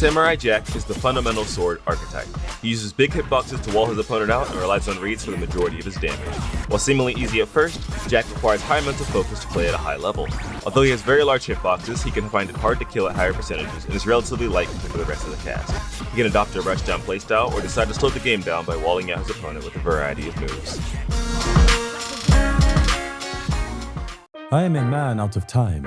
Samurai Jack is the fundamental sword archetype. He uses big hitboxes to wall his opponent out and relies on reads for the majority of his damage. While seemingly easy at first, Jack requires high mental focus to play at a high level. Although he has very large hitboxes, he can find it hard to kill at higher percentages and is relatively light compared to the rest of the cast. He can adopt a rushdown playstyle or decide to slow the game down by walling out his opponent with a variety of moves. I am a man out of time.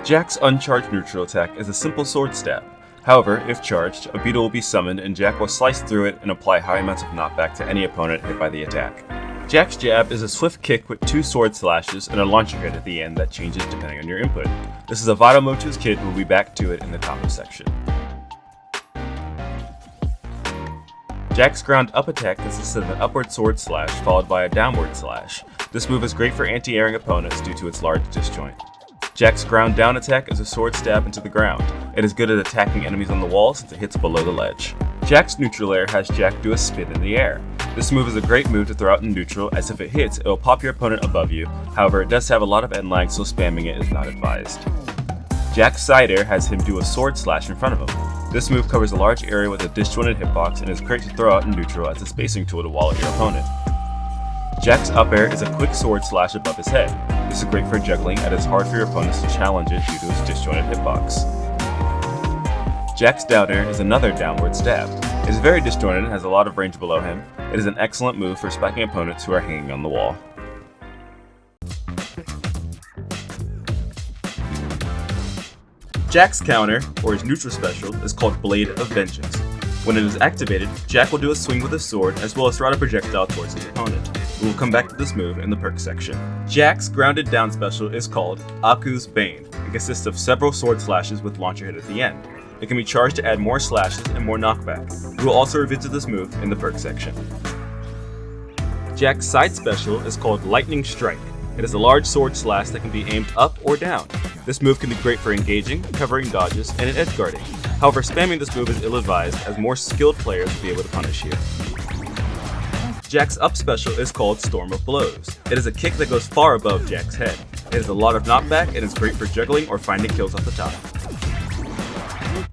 Jack's uncharged neutral attack is a simple sword stab. However, if charged, a beetle will be summoned and Jack will slice through it and apply high amounts of knockback to any opponent hit by the attack. Jack's jab is a swift kick with 2 sword slashes and a launcher hit at the end that changes depending on your input. This is a Vadamochu's kid, we'll be back to it in the combo section. Jack's ground up attack consists of an upward sword slash followed by a downward slash. This move is great for anti-airing opponents due to its large disjoint. Jack's ground down attack is a sword stab into the ground. It is good at attacking enemies on the wall since it hits below the ledge. Jack's neutral air has Jack do a spin in the air. This move is a great move to throw out in neutral, as if it hits, it will pop your opponent above you. However, it does have a lot of end lag, so spamming it is not advised. Jack's side air has him do a sword slash in front of him. This move covers a large area with a disjointed hitbox and is great to throw out in neutral as a spacing tool to wall out your opponent. Jack's up air is a quick sword slash above his head. This is great for juggling, and it's hard for your opponents to challenge it due to its disjointed hitbox. Jack's down air is another downward stab. It is very disjointed and has a lot of range below him. It is an excellent move for spiking opponents who are hanging on the wall. Jack's counter, or his neutral special, is called Blade of Vengeance. When it is activated, Jack will do a swing with his sword as well as throw out a projectile towards his opponent. We will come back to this move in the perk section. Jack's grounded down special is called Aku's Bane and consists of several sword slashes with launcher hit at the end. It can be charged to add more slashes and more knockback. We will also revisit this move in the perk section. Jack's side special is called Lightning Strike. It is a large sword slash that can be aimed up or down. This move can be great for engaging, covering dodges, and in edge guarding. However, spamming this move is ill-advised as more skilled players will be able to punish you. Jack's up special is called Storm of Blows. It is a kick that goes far above Jack's head. It has a lot of knockback and is great for juggling or finding kills off the top.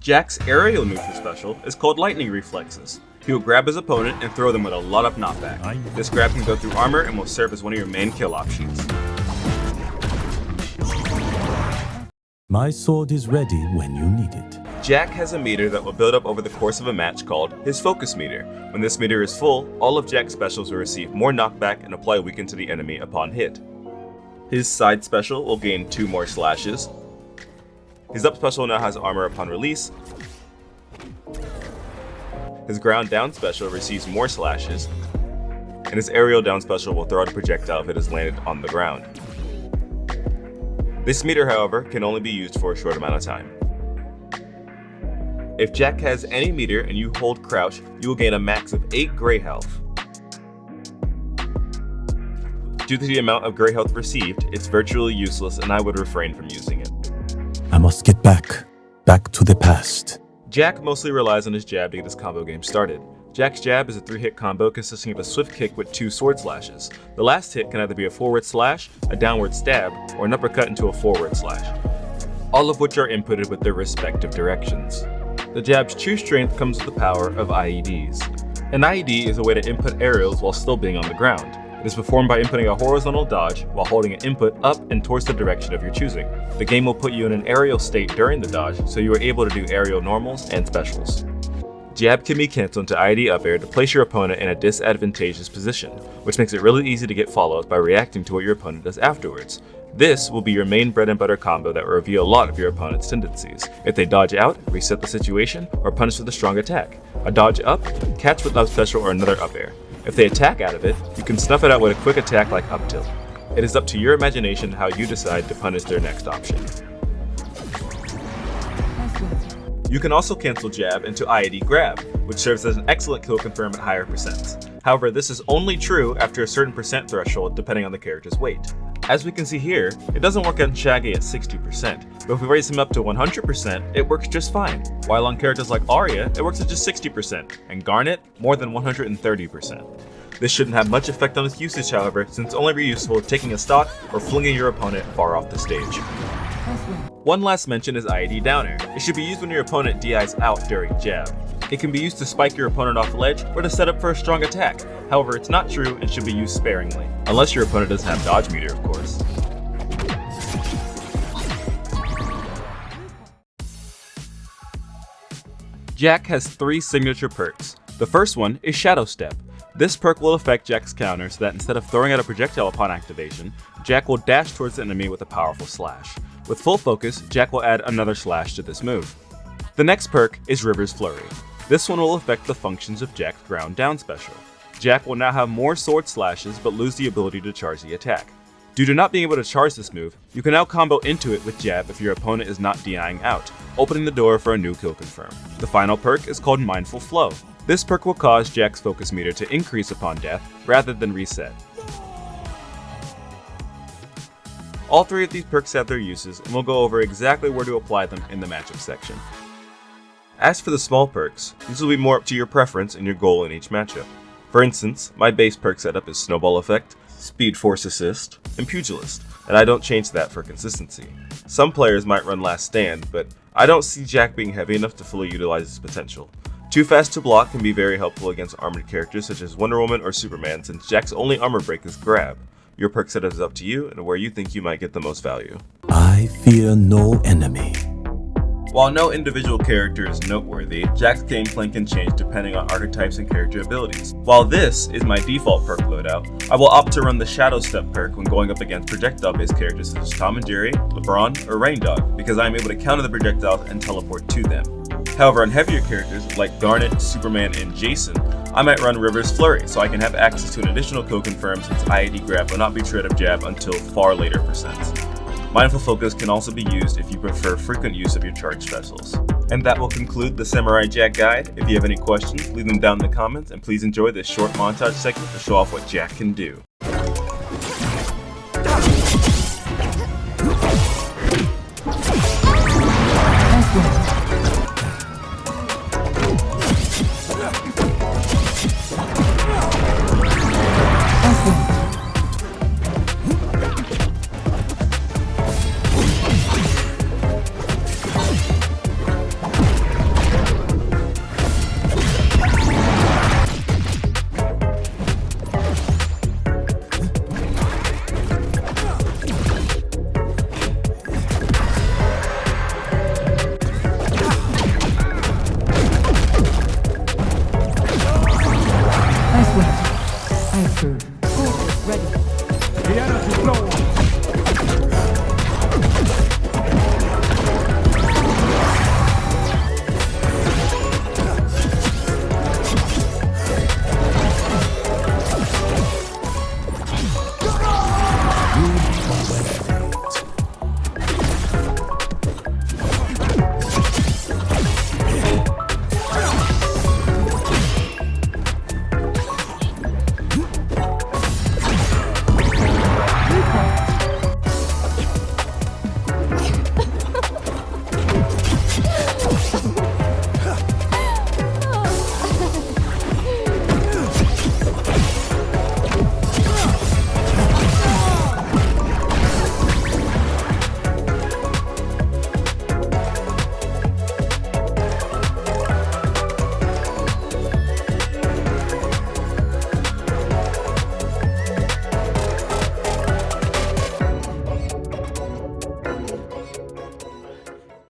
Jack's aerial neutral special is called Lightning Reflexes. He will grab his opponent and throw them with a lot of knockback. This grab can go through armor and will serve as one of your main kill options. My sword is ready when you need it. Jack has a meter that will build up over the course of a match called his focus meter. When this meter is full, all of Jack's specials will receive more knockback and apply weaken to the enemy upon hit. His side special will gain 2 more slashes. His up special now has armor upon release. His ground down special receives more slashes. And his aerial down special will throw out a projectile if it is landed on the ground. This meter, however, can only be used for a short amount of time. If Jack has any meter and you hold crouch, you will gain a max of 8 gray health. Due to the amount of gray health received, it's virtually useless and I would refrain from using it. I must get back to the past. Jack mostly relies on his jab to get his combo game started. Jack's jab is a 3-hit combo consisting of a swift kick with 2 sword slashes. The last hit can either be a forward slash, a downward stab, or an uppercut into a forward slash, all of which are inputted with their respective directions. The jab's true strength comes with the power of IEDs. An IED is a way to input aerials while still being on the ground. It is performed by inputting a horizontal dodge while holding an input up and towards the direction of your choosing. The game will put you in an aerial state during the dodge, so you are able to do aerial normals and specials. Jab can be cancelled to IED up air to place your opponent in a disadvantageous position, which makes it really easy to get follows by reacting to what your opponent does afterwards. This will be your main bread and butter combo that will reveal a lot of your opponent's tendencies. If they dodge out, reset the situation, or punish with a strong attack. A dodge up, catch with up special or another up air. If they attack out of it, you can snuff it out with a quick attack like up tilt. It is up to your imagination how you decide to punish their next option. You can also cancel jab into IED grab, which serves as an excellent kill confirm at higher percents. However, this is only true after a certain percent threshold depending on the character's weight. As we can see here, it doesn't work on Shaggy at 60%, but if we raise him up to 100%, it works just fine. While on characters like Arya, it works at just 60%, and Garnet, more than 130%. This shouldn't have much effect on its usage, however, since it's only be useful taking a stock or flinging your opponent far off the stage. One last mention is IED Downer. It should be used when your opponent DIs out during jab. It can be used to spike your opponent off the ledge or to set up for a strong attack. However, it's not true and should be used sparingly. Unless your opponent doesn't have dodge meter, of course. Jack has 3 signature perks. The first one is Shadow Step. This perk will affect Jack's counter so that instead of throwing out a projectile upon activation, Jack will dash towards the enemy with a powerful slash. With full focus, Jack will add another slash to this move. The next perk is River's Flurry. This one will affect the functions of Jack's ground down special. Jack will now have more sword slashes but lose the ability to charge the attack. Due to not being able to charge this move, you can now combo into it with jab if your opponent is not DIing out, opening the door for a new kill confirm. The final perk is called Mindful Flow. This perk will cause Jack's focus meter to increase upon death rather than reset. All 3 of these perks have their uses, and we'll go over exactly where to apply them in the matchup section. As for the small perks, these will be more up to your preference and your goal in each matchup. For instance, my base perk setup is Snowball Effect, Speed Force Assist, and Pugilist, and I don't change that for consistency. Some players might run Last Stand, but I don't see Jack being heavy enough to fully utilize his potential. Too Fast to Block can be very helpful against armored characters such as Wonder Woman or Superman, since Jack's only armor break is Grab. Your perk setup is up to you and where you think you might get the most value. I fear no enemy. While no individual character is noteworthy, Jack's gameplay can change depending on archetypes and character abilities. While this is my default perk loadout, I will opt to run the Shadow Step perk when going up against projectile-based characters such as Tom and Jerry, LeBron, or Raindog, because I am able to counter the projectiles and teleport to them. However, on heavier characters like Garnet, Superman, and Jason, I might run River's Flurry so I can have access to an additional kill confirm since IED Grab will not be trade of jab until far later percents. Mindful Focus can also be used if you prefer frequent use of your charge specials. And that will conclude the Samurai Jack guide. If you have any questions, leave them down in the comments, and please enjoy this short montage segment to show off what Jack can do.